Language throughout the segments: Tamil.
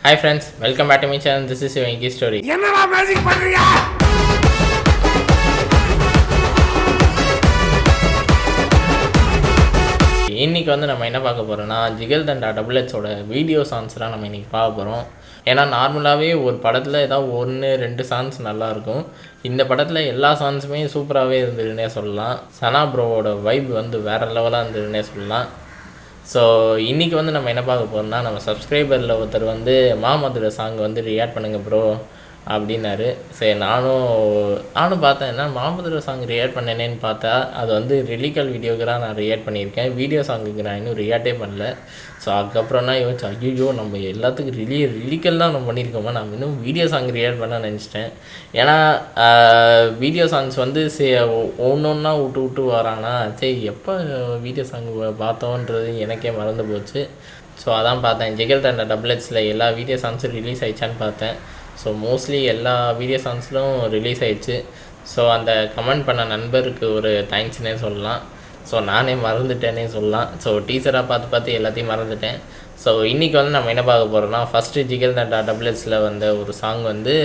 Hi friends, welcome back to my channel. This is your English story. என்னடா மேஜிக் பண்றீங்க? இன்னைக்கு வந்து நம்ம என்ன பார்க்க போறோம்னா ஜிகல் தண்டா டபுள் எக்ஸோட வீடியோ சாங்ஸ்லாம் நம்ம இன்னைக்கு பார்க்க போகிறோம். ஏன்னா நார்மலாகவே ஒரு படத்தில் ஏதாவது 1-2 சாங்ஸ் நல்லாயிருக்கும். இந்த படத்தில் எல்லா சாங்ஸுமே சூப்பராகவே இருந்ததுன்னே சொல்லலாம். சனா ப்ரோவோட வைப் வந்து வேறு லெவலாக இருந்ததுன்னே சொல்லலாம். ஸோ இன்றைக்கி வந்து நம்ம என்ன பார்க்க போகிறோம்னா, நம்ம சப்ஸ்கிரைபரில் ஒருத்தர் வந்து மாமதுரை சாங் வந்து ரியாக்ட் பண்ணுங்கள் ப்ரோ அப்படின்னாரு. சரி நானும் பார்த்தேன், என்ன மாமதுரை சாங் ரியாக்ட் பண்ணேனேன்னு பார்த்தா அது வந்து ரிலிக்கல் வீடியோக்கு தான் நான் ரியாக்ட் பண்ணியிருக்கேன். வீடியோ சாங்குக்கு நான் இன்னும் ரியாக்டே பண்ணல. ஸோ அதுக்கப்புறம் தான் யோசிச்சேன், ஐயோ நம்ம எல்லாத்துக்கும் ரிலிக்கல் தான் நம்ம பண்ணியிருக்கோமா, நம்ம இன்னும் வீடியோ சாங் ரியாக்ட் பண்ண நினச்சிட்டேன். ஏன்னா வீடியோ சாங்ஸ் வந்து ஒன்றா விட்டு வரானா, சரி எப்போ வீடியோ சாங் பார்த்தோன்றது எனக்கே மறந்து போச்சு. ஸோ அதான் பார்த்தேன், ஜிகல் தண்டா டபுள் எக்ஸில் எல்லா வீடியோ சாங்ஸும் ரிலீஸ் ஆயிடுச்சான்னு பார்த்தேன். ஸோ மோஸ்ட்லி எல்லா வீடியோ சாங்ஸ்லும் ரிலீஸ் ஆயிடுச்சு. ஸோ அந்த கமெண்ட் பண்ண நண்பருக்கு ஒரு தேங்க்ஸ்னே சொல்லலாம். ஸோ நானே மறந்துட்டேனே சொல்லலாம். ஸோ டீச்சராக பார்த்து எல்லாத்தையும் மறந்துட்டேன். ஸோ இன்றைக்கி வந்து நம்ம என்ன பார்க்க போகிறோம்னா, ஃபஸ்ட்டு ஜிகல் தண்டா டபுள் எக்ஸில் வந்த ஒரு சாங் வந்து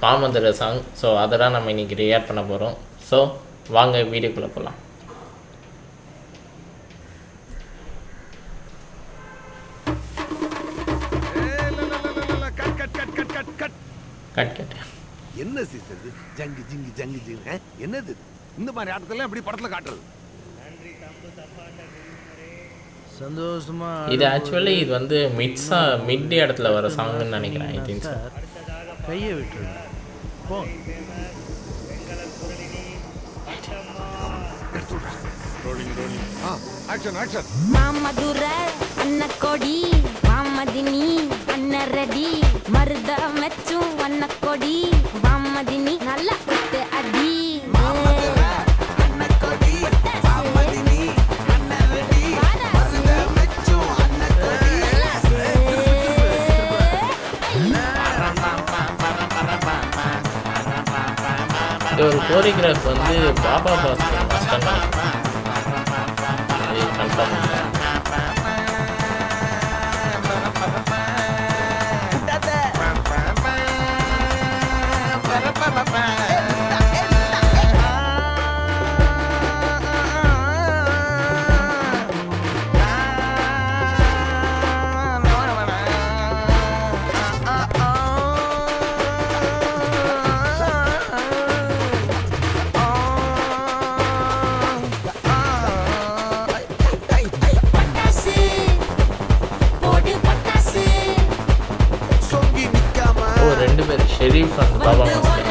மாமதுரை சாங். ஸோ அதை தான் நம்ம இன்றைக்கி ரியாக்ட் பண்ண போகிறோம். ஸோ வாங்க வீடியோக்குள்ளே போகலாம். கட் கட் என்ன சீசன் இது? ஜங்கு ஜிங்கு ஜங்கு ஜிங்கு என்னது இது? இந்த மாதிரி ஆட்டத்தெல்லாம் எப்படி படத்துல காட்டுறது? சந்தோஷமா இது ஆக்சுவலி இது வந்து மிட் இடத்துல வர சாங்னு நினைக்கிறேன். ஐ திங்க் சார் கையை விட்டுருங்க போ. Action action. மாமதுரை அண்ண கொடி மாமதினி அண்ண ரெடி மருத மெச்சும் அண்ண கொடி மாமதினி நல்ல குத்து அடி இது ஒரு கோரியோகிராஃப் வந்து பாபா பாஸ்கர் மாஸ்டர் கன்ஃபார்ம். ரெண்டு பேர் ஷெரீஃப் அண்ட் பாபா மாஸ்டர்.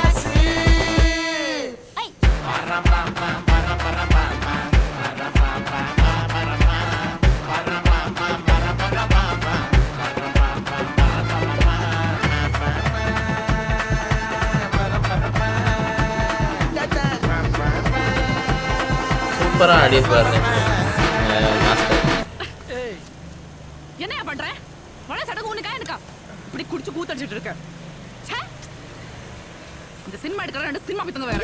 சூப்பராக ஆடிப்பாரு மாஸ்டர். என்ன பண்ற? மழை சடங்கு உனக்கா எனக்கா இப்படி குடிச்சு கூத்தடிச்சிட்டு இருக்க? இந்த சினிமா எடுக்கிற 2 சினிமா பித்தங்க வேற.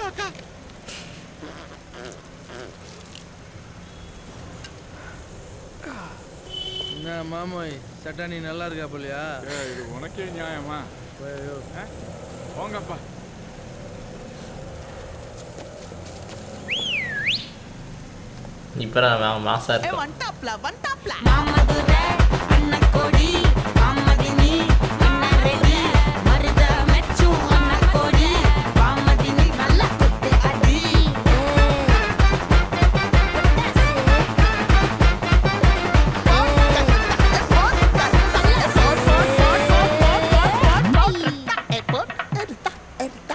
என்ன மாமோய் சட்டானி நல்லா இருக்கா போலியா? இது உனக்கே நியாயமா? ஐயோ போங்கப்பா. இப்போ நான் மாசா இருக்கேன். மாமதுரை அண்ண கொடி மாமதினி அண்ண ரெடி மருத மெச்சும் அண்ண கொடி மாமதினி நல்ல குத்து அடி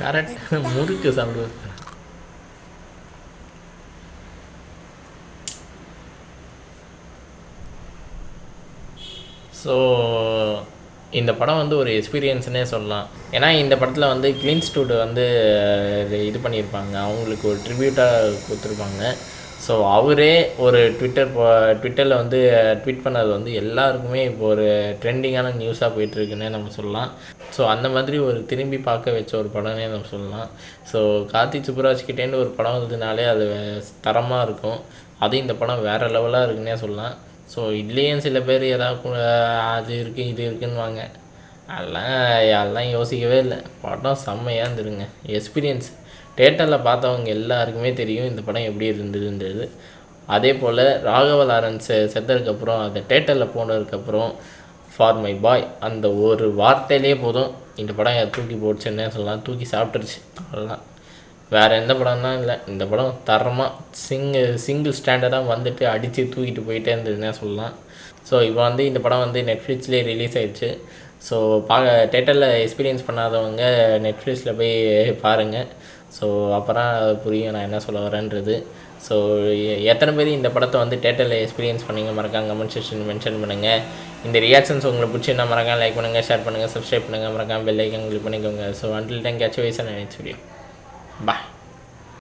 கரெக்ட் முறுக்கு சாப்பிடுவது. ஸோ இந்த படம் வந்து ஒரு எக்ஸ்பீரியன்ஸ்னே சொல்லலாம். ஏன்னா இந்த படத்தில் வந்து கிளீன் ஸ்டூட் வந்து இது பண்ணியிருப்பாங்க, அவங்களுக்கு ஒரு ட்ரிபியூட்டாக கொடுத்துருப்பாங்க. ஸோ அவரே ஒரு ட்விட்டரில் வந்து ட்வீட் பண்ணது வந்து எல்லாருக்குமே இப்போ ஒரு ட்ரெண்டிங்கான நியூஸாக போயிட்டுருக்குன்னே நம்ம சொல்லலாம். ஸோ அந்த மாதிரி ஒரு திரும்பி பார்க்க வச்ச ஒரு படம்னே நம்ம சொல்லலாம். ஸோ கார்த்திக் சுப்புராஜ் கிட்டேருந்து ஒரு படம் வந்ததுனாலே அது தரமாக இருக்கும். அதுவும் இந்த படம் வேறு லெவலாக இருக்குன்னே சொல்லலாம். ஸோ இதுலேயும் சில பேர் ஏதாவது அது இருக்குது இது இருக்குன்னுவாங்க. அதெல்லாம் யோசிக்கவே இல்லை. படம் செம்மையாக இருந்துருங்க. எக்ஸ்பீரியன்ஸ் தேட்டரில் பார்த்தவங்க எல்லாருக்குமே தெரியும் இந்த படம் எப்படி இருந்ததுன்றது. அதே போல் ராகவ லாரன்ஸ் செத்ததுக்கப்புறம் அந்த தேட்டரில் போனதுக்கப்புறம் ஃபார் மை பாய் அந்த ஒரு வார்த்தையிலே போதும் இந்த படம் தூக்கி போட்டுச்சுன்னே சொல்லலாம். தூக்கி சாப்பிட்டுருச்சு அவ்வளோதான். வேறு எந்த படம்லாம் இல்லை. இந்த படம் தரமாக சிங்கிள் ஸ்டாண்டர்டாக வந்துட்டு அடித்து தூக்கிட்டு போயிட்டே இருந்ததுன்னே சொல்லலாம். ஸோ இப்போ வந்து இந்த படம் வந்து நெட்ஃப்ளிக்ஸ்லேயே ரிலீஸ் ஆயிடுச்சு. ஸோ தேட்டரில் எக்ஸ்பீரியன்ஸ் பண்ணாதவங்க நெட்ஃப்ளிக்ஸில் போய் பாருங்கள். ஸோ அப்புறம் புரியும் நான் என்ன சொல்ல வரேன்றது. ஸோ எத்தனை பேர் இந்த படத்தை வந்து தேட்டரில் எக்ஸ்பீரியன்ஸ் பண்ணிங்க மறக்காம கமெண்ட் செக்ஷன் மென்ஷன் பண்ணுங்கள். இந்த ரியாக்ஷன்ஸ் உங்களுக்கு பிடிச்சிருந்தா மறக்காம லைக் பண்ணுங்கள், ஷேர் பண்ணுங்கள், சப்ஸ்கிரைப் பண்ணுங்கள், மறக்காம பெல் ஐக்கான் கிளிக் பண்ணிக்கோங்க. So until time catch wise next video. Bye.